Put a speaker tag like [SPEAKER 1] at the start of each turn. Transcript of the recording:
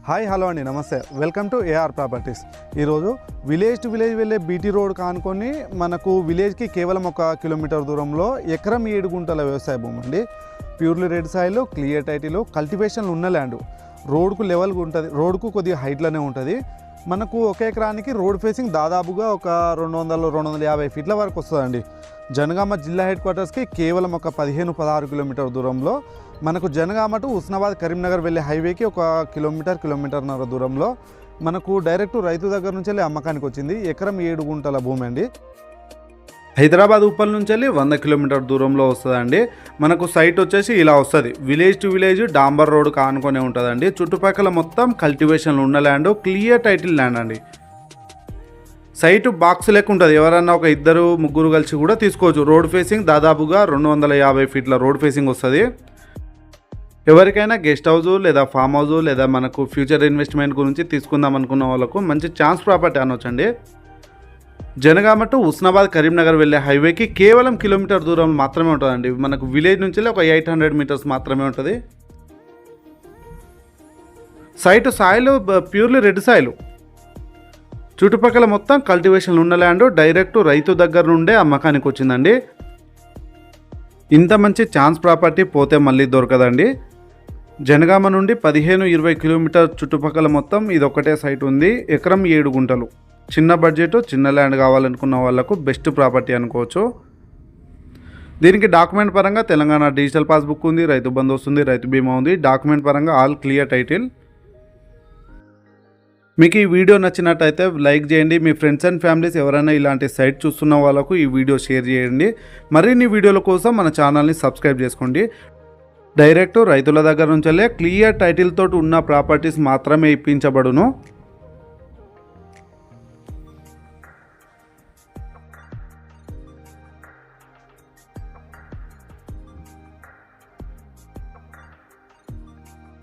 [SPEAKER 1] Hi hello అండి, నమస్తే. Welcome to AR properties. ఈరోజు విలేజ్ టు విలేజ్ వెళ్ళే బీటీ రోడ్ కానుకొని మనకు విలేజ్కి కేవలం 1 కిలోమీటర్ దూరంలో ఎకరం 7 గుంటల వ్యవసాయ భూమి అండి. Purely red soil, clear title, cultivation ఉన్న ల్యాండ్. రోడ్కు లెవెల్గా ఉంటుంది, రోడ్కు కొద్దిగా హైట్లోనే ఉంటుంది. మనకు ఒక ఎకరానికి రోడ్ ఫేసింగ్ దాదాపుగా ఒక 200-250 ఫీట్ల వరకు వస్తుందండి. జనగామ జిల్లా హెడ్ క్వార్టర్స్కి కేవలం ఒక 15-16 కిలోమీటర్ దూరంలో, మనకు జనగామ టు హుస్నాబాద్ కరీంనగర్ వెళ్ళే హైవేకి 1 కిలోమీటర్న్నర దూరంలో మనకు డైరెక్ట్ రైతు దగ్గర నుంచి వెళ్ళి అమ్మకానికి వచ్చింది. ఎకరం 7 గుంటల భూమి అండి. హైదరాబాద్ ఉప్పల్ నుంచి వెళ్ళి 100 కిలోమీటర్ దూరంలో వస్తుందండి. మనకు సైట్ వచ్చేసి ఇలా వస్తుంది. విలేజ్ టు విలేజ్ డాంబర్ రోడ్ కానుకొనే ఉంటుందండి. చుట్టుపక్కల మొత్తం కల్టివేషన్లు ఉన్న ల్యాండ్, క్లియర్ టైటిల్ ల్యాండ్ అండి. సైటు బాక్స్ లెక్క ఉంటుంది. ఎవరన్నా ఒక 2-3 కలిసి కూడా తీసుకోవచ్చు. రోడ్ ఫేసింగ్ దాదాపుగా 250 ఫీట్ల రోడ్ ఫేసింగ్ వస్తుంది. ఎవరికైనా గెస్ట్ హౌస్ లేదా ఫామ్ హౌస్ లేదా మనకు ఫ్యూచర్ ఇన్వెస్ట్మెంట్ గురించి తీసుకుందాం అనుకున్న వాళ్ళకు మంచి ఛాన్స్ ప్రాపర్టీ అనొచ్చండి. జనగామ టు హుస్నాబాద్ కరీంనగర్ వెళ్ళే హైవేకి కేవలం కిలోమీటర్ దూరం మాత్రమే ఉంటుందండి. మనకు విలేజ్ నుంచి ఒక 800 మీటర్స్ మాత్రమే ఉంటుంది. Site soil purely red soil. చుట్టుపక్కల మొత్తం కల్టివేషన్ ఉన్న ల్యాండ్, డైరెక్ట్ రైతు దగ్గర నుండే అమ్మకానికి వచ్చిందండి. ఇంత మంచి ఛాన్స్ ప్రాపర్టీ పోతే మళ్ళీ దొరకదండి. జనగామ నుండి 15-20 కిలోమీటర్ చుట్టుపక్కల మొత్తం ఇది ఒక్కటే సైట్ ఉంది. ఎకరం 7 గుంటలు. చిన్న బడ్జెట్, చిన్న ల్యాండ్ కావాలనుకున్న వాళ్ళకు బెస్ట్ ప్రాపర్టీ అనుకోవచ్చు. దీనికి డాక్యుమెంట్ పరంగా తెలంగాణ డిజిటల్ పాస్బుక్ ఉంది, రైతు బంధు వస్తుంది, రైతు బీమా ఉంది. డాక్యుమెంట్ పరంగా ఆల్ క్లియర్ టైటిల్. మీకు ఈ వీడియో నచ్చినట్టయితే లైక్ చేయండి. మీ ఫ్రెండ్స్ అండ్ ఫ్యామిలీస్ ఎవరైనా ఇలాంటి సైట్ చూస్తున్న వాళ్ళకు ఈ వీడియో షేర్ చేయండి. మరిన్ని వీడియోల కోసం మన ఛానల్ని సబ్స్క్రైబ్ చేసుకోండి. డైరెక్ట్ రైతుల దగ్గర నుంచి క్లియర్ టైటిల్ తోటి ఉన్న ప్రాపర్టీస్ మాత్రమే ఇప్పించబడును.